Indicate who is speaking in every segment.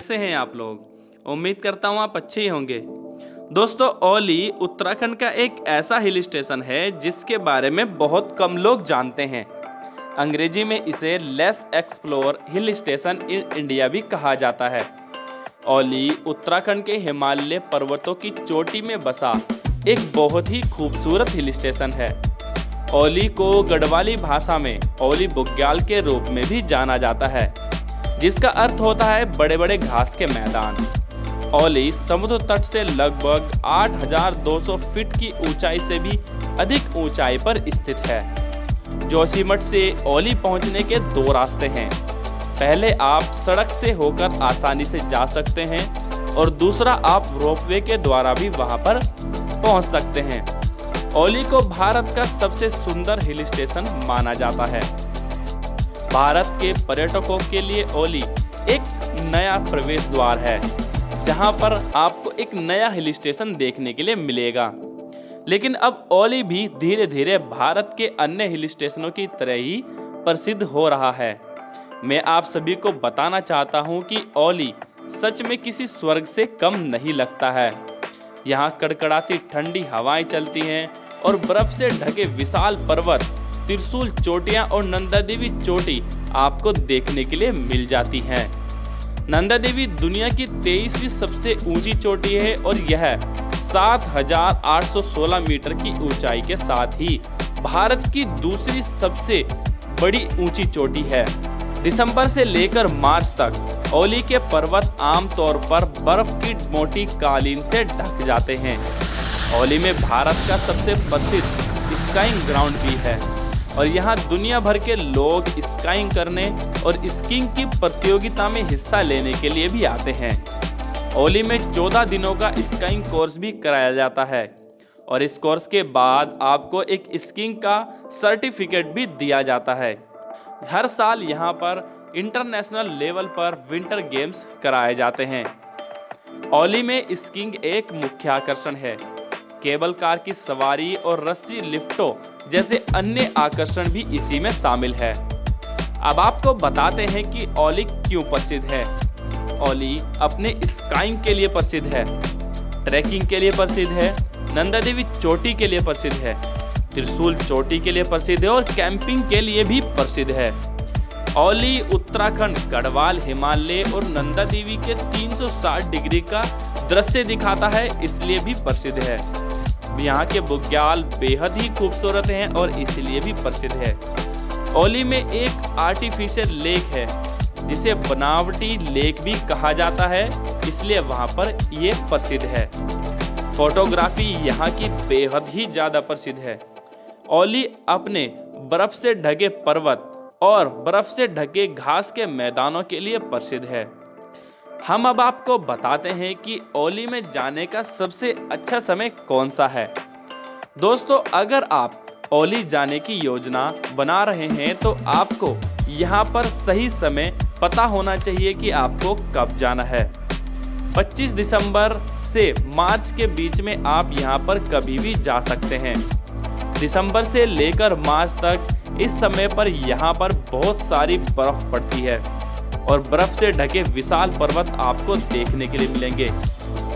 Speaker 1: कैसे हैं आप लोग। उम्मीद करता हूँ आप अच्छे ही होंगे। दोस्तों, औली उत्तराखंड का एक ऐसा हिल स्टेशन है जिसके बारे में बहुत कम लोग जानते हैं। अंग्रेजी में इसे less explore hill station in India भी कहा जाता है। औली उत्तराखंड के हिमालय पर्वतों की चोटी में बसा एक बहुत ही खूबसूरत हिल स्टेशन है। औली को गढ़वाली भाषा में औली बुग्याल के रूप में भी जाना जाता है, जिसका अर्थ होता है बड़े बड़े घास के मैदान। औली समुद्र तट से लगभग 8,200 फीट की ऊंचाई से भी अधिक ऊंचाई पर स्थित है। जोशीमठ से औली पहुंचने के दो रास्ते हैं। पहले आप सड़क से होकर आसानी से जा सकते हैं और दूसरा आप रोपवे के द्वारा भी वहां पर पहुंच सकते हैं। औली को भारत का सबसे सुंदर हिल स्टेशन माना जाता है। भारत के पर्यटकों के लिए औली एक नया प्रवेश द्वार है, जहां पर आपको एक नया हिल स्टेशन देखने के लिए मिलेगा। लेकिन अब औली भी धीरे धीरे भारत के अन्य हिल स्टेशनों की तरह ही प्रसिद्ध हो रहा है। मैं आप सभी को बताना चाहता हूं कि औली सच में किसी स्वर्ग से कम नहीं लगता है। यहाँ कड़कड़ाती ठंडी हवाएं चलती हैं और बर्फ से ढके विशाल पर्वत, त्रिशूल चोटियां और नंदा देवी चोटी आपको देखने के लिए मिल जाती हैं। नंदा देवी दुनिया की 23वीं सबसे ऊंची चोटी है और यह 7,816 मीटर की ऊंचाई के साथ ही भारत की दूसरी सबसे बड़ी ऊंची चोटी है। दिसंबर से लेकर मार्च तक औली के पर्वत आमतौर पर बर्फ की मोटी कालीन से ढक जाते हैं। औली में भारत का सबसे प्रसिद्ध स्काइंग ग्राउंड भी है और यहाँ दुनिया भर के लोग स्काइंग करने और स्कीइंग की प्रतियोगिता में हिस्सा लेने के लिए भी आते हैं। औली में 14 दिनों का स्काइंग कोर्स भी कराया जाता है और इस कोर्स के बाद आपको एक स्कीइंग का सर्टिफिकेट भी दिया जाता है। हर साल यहाँ पर इंटरनेशनल लेवल पर विंटर गेम्स कराए जाते हैं। औली में स्कीइंग एक मुख्य आकर्षण है। केबल कार की सवारी और रस्सी लिफ्टों जैसे अन्य आकर्षण भी इसी में शामिल है। अब आपको बताते हैं कि औली क्यों प्रसिद्ध है। औली अपने स्काइंग के लिए प्रसिद्ध है, ट्रैकिंग के लिए प्रसिद्ध है, नंदा देवी चोटी के लिए प्रसिद्ध है, त्रिशूल चोटी के लिए प्रसिद्ध है और कैंपिंग के लिए भी प्रसिद्ध है। औली उत्तराखंड, गढ़वाल, हिमालय और नंदा देवी के 360 डिग्री का दृश्य दिखाता है, इसलिए भी प्रसिद्ध है। यहाँ के बुग्याल बेहद ही खूबसूरत हैं और इसलिए भी प्रसिद्ध है। औली में एक आर्टिफिशियल लेक है जिसे बनावटी लेक भी कहा जाता है, इसलिए वहाँ पर ये प्रसिद्ध है। फोटोग्राफी यहाँ की बेहद ही ज़्यादा प्रसिद्ध है। औली अपने बर्फ से ढके पर्वत और बर्फ से ढके घास के मैदानों के लिए प्रसिद्ध है। हम अब आपको बताते हैं कि औली में जाने का सबसे अच्छा समय कौन सा है। दोस्तों, अगर आप औली जाने की योजना बना रहे हैं तो आपको यहाँ पर सही समय पता होना चाहिए कि आपको कब जाना है। 25 दिसंबर से मार्च के बीच में आप यहाँ पर कभी भी जा सकते हैं। दिसंबर से लेकर मार्च तक इस समय पर यहाँ पर बहुत सारी बर्फ पड़ती है और बर्फ से ढके विशाल पर्वत आपको देखने के लिए मिलेंगे।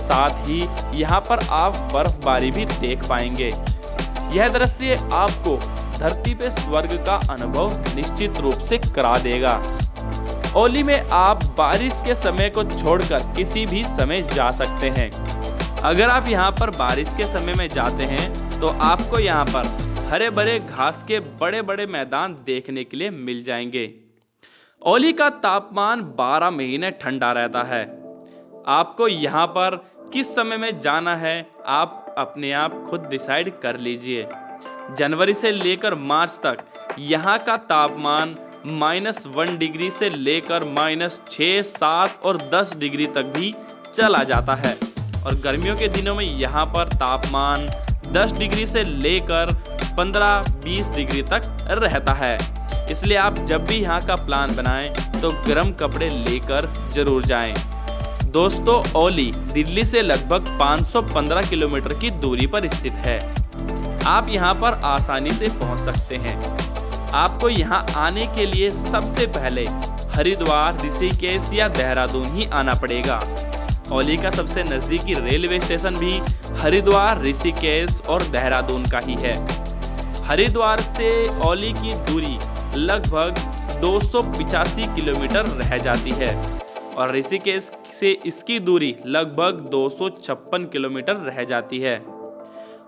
Speaker 1: साथ ही यहाँ पर आप बर्फबारी भी देख पाएंगे। यह दृश्य आपको धरती पे स्वर्ग का अनुभव निश्चित रूप से करा देगा। औली में आप बारिश के समय को छोड़कर किसी भी समय जा सकते हैं। अगर आप यहाँ पर बारिश के समय में जाते हैं तो आपको यहाँ पर हरे भरे घास के बड़े बड़े मैदान देखने के लिए मिल जाएंगे। औली का तापमान 12 महीने ठंडा रहता है। आपको यहाँ पर किस समय में जाना है आप अपने आप खुद डिसाइड कर लीजिए। जनवरी से लेकर मार्च तक यहाँ का तापमान -1 डिग्री से लेकर -6, 7 और 10 डिग्री तक भी चला जाता है और गर्मियों के दिनों में यहाँ पर तापमान 10 डिग्री से लेकर 15-20 डिग्री तक रहता है। इसलिए आप जब भी यहाँ का प्लान बनाएं तो गर्म कपड़े लेकर जरूर जाएं। दोस्तों, औली दिल्ली से लगभग 515 किलोमीटर की दूरी पर स्थित है। आप यहाँ पर आसानी से पहुँच सकते हैं। आपको यहाँ आने के लिए सबसे पहले हरिद्वार, ऋषिकेश या देहरादून ही आना पड़ेगा। ओली का सबसे नज़दीकी रेलवे स्टेशन भी हरिद्वार, ऋषिकेश और देहरादून का ही है। हरिद्वार से ओली की दूरी लगभग 285 किलोमीटर रह जाती है और ऋषिकेश से इसकी दूरी लगभग 256 किलोमीटर रह जाती है।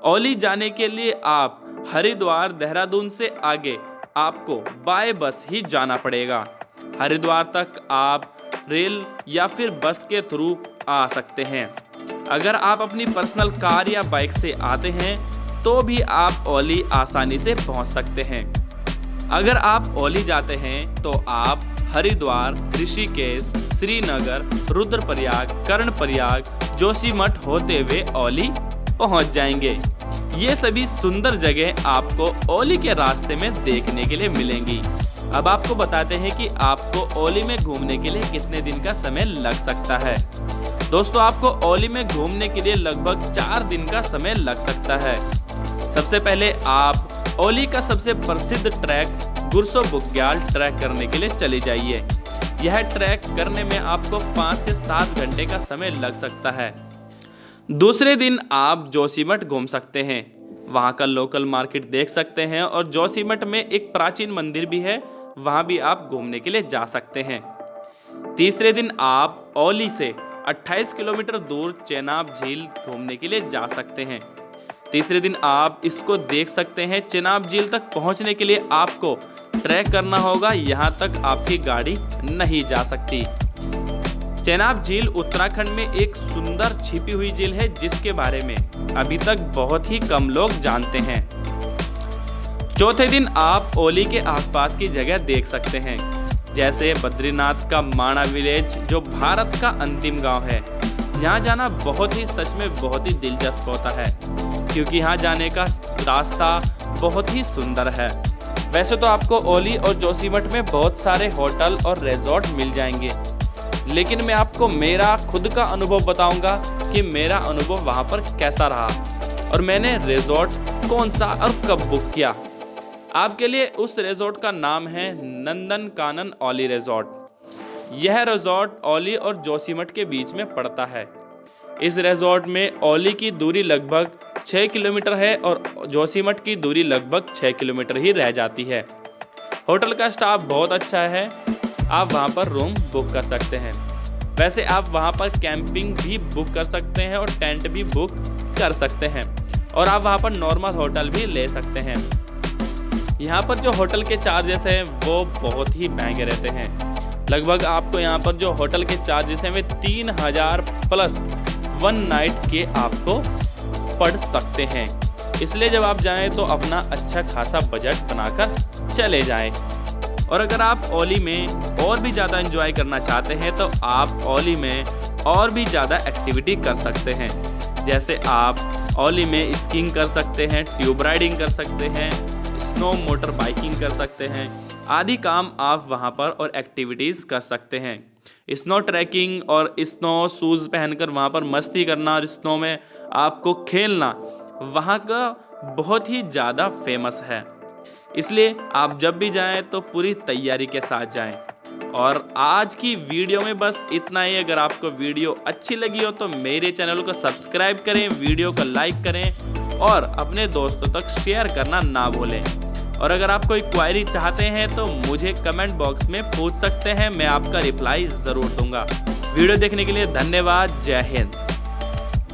Speaker 1: ओली जाने के लिए आप हरिद्वार, देहरादून से आगे आपको बाय बस ही जाना पड़ेगा। हरिद्वार तक आप रेल या फिर बस के थ्रू आ सकते हैं। अगर आप अपनी पर्सनल कार या बाइक से आते हैं तो भी आप ओली आसानी से पहुंच सकते हैं। अगर आप ओली जाते हैं तो आप हरिद्वार, ऋषिकेश, श्रीनगर, रुद्रप्रयाग, कर्णप्रयाग, जोशीमठ होते हुए ओली पहुंच जाएंगे। ये सभी सुंदर जगह आपको ओली के रास्ते में देखने के लिए मिलेंगी। अब आपको बताते हैं कि आपको ओली में घूमने के लिए कितने दिन का समय लग सकता है। दोस्तों, आपको ओली में घूमने के लिए लगभग 4 दिन का समय लग सकता है। सबसे पहले आप ओली का सबसे प्रसिद्ध ट्रैक गुरसो बुग्याल ट्रैक करने के लिए चले जाइए। यह ट्रैक करने में आपको 5 से 7 घंटे का समय लग सकता है। दूसरे दिन आप जोशीमठ घूम सकते हैं, वहाँ का लोकल मार्केट देख सकते हैं और जोशीमठ में एक प्राचीन मंदिर भी है, वहाँ भी आप घूमने के लिए जा सकते हैं। तीसरे दिन आप ओली से 28 किलोमीटर दूर चेनाब झील घूमने के लिए जा सकते हैं। तीसरे दिन आप इसको देख सकते हैं। चेनाब झील तक पहुंचने के लिए आपको ट्रैक करना होगा, यहाँ तक आपकी गाड़ी नहीं जा सकती। चेनाब झील उत्तराखंड में एक सुंदर छिपी हुई झील है जिसके बारे में अभी तक बहुत ही कम लोग जानते हैं। चौथे दिन आप ओली के आसपास की जगह देख सकते हैं, जैसे बद्रीनाथ का माणा विलेज जो भारत का अंतिम गांव है। यहाँ जाना बहुत ही सच में बहुत ही दिलचस्प होता है क्योंकि यहाँ जाने का रास्ता बहुत ही सुंदर है। वैसे तो आपको ओली और जोशीमठ में बहुत सारे होटल और रिजॉर्ट मिल जाएंगे, लेकिन मैं आपको मेरा खुद का अनुभव बताऊंगा कि मेरा अनुभव वहाँ पर कैसा रहा और मैंने रिजॉर्ट कौन सा और कब बुक किया। आपके लिए उस रिजॉर्ट का नाम है नंदनकानन ओली रिजॉर्ट। यह रिजॉर्ट ओली और जोशीमठ के बीच में पड़ता है। इस रिजॉर्ट में ओली की दूरी लगभग 6 किलोमीटर है और जोशीमठ की दूरी लगभग 6 किलोमीटर ही रह जाती है। होटल का स्टाफ बहुत अच्छा है, आप वहाँ पर रूम बुक कर सकते हैं। वैसे आप वहाँ पर कैंपिंग भी बुक कर सकते हैं और टेंट भी बुक कर सकते हैं और आप वहाँ पर नॉर्मल होटल भी ले सकते हैं। यहाँ पर जो होटल के चार्जेस हैं वो बहुत ही महंगे रहते हैं। लगभग आपको यहाँ पर जो होटल के चार्जेस हैं वे 3000 प्लस 1 नाइट के आपको पड़ सकते हैं। इसलिए जब आप जाएं तो अपना अच्छा खासा बजट बनाकर चले जाएं। और अगर आप ओली में और भी ज़्यादा एंजॉय करना चाहते हैं तो आप ओली में और भी ज़्यादा एक्टिविटी कर सकते हैं। जैसे आप ओली में स्कीइंग कर सकते हैं, ट्यूब राइडिंग कर सकते हैं, स्नो मोटर बाइकिंग कर सकते हैं, आदि काम आप वहां पर और एक्टिविटीज़ कर सकते हैं। स्नो ट्रैकिंग और स्नो शूज़ पहनकर वहां पर मस्ती करना और स्नो में आपको खेलना वहां का बहुत ही ज़्यादा फेमस है। इसलिए आप जब भी जाएं तो पूरी तैयारी के साथ जाएं। और आज की वीडियो में बस इतना ही। अगर आपको वीडियो अच्छी लगी हो तो मेरे चैनल को सब्सक्राइब करें, वीडियो को लाइक करें और अपने दोस्तों तक शेयर करना ना भूलें। और अगर आप कोई क्वेरी चाहते हैं तो मुझे कमेंट बॉक्स में पूछ सकते हैं, मैं आपका रिप्लाई ज़रूर दूंगा। वीडियो देखने के लिए धन्यवाद। जय हिंद।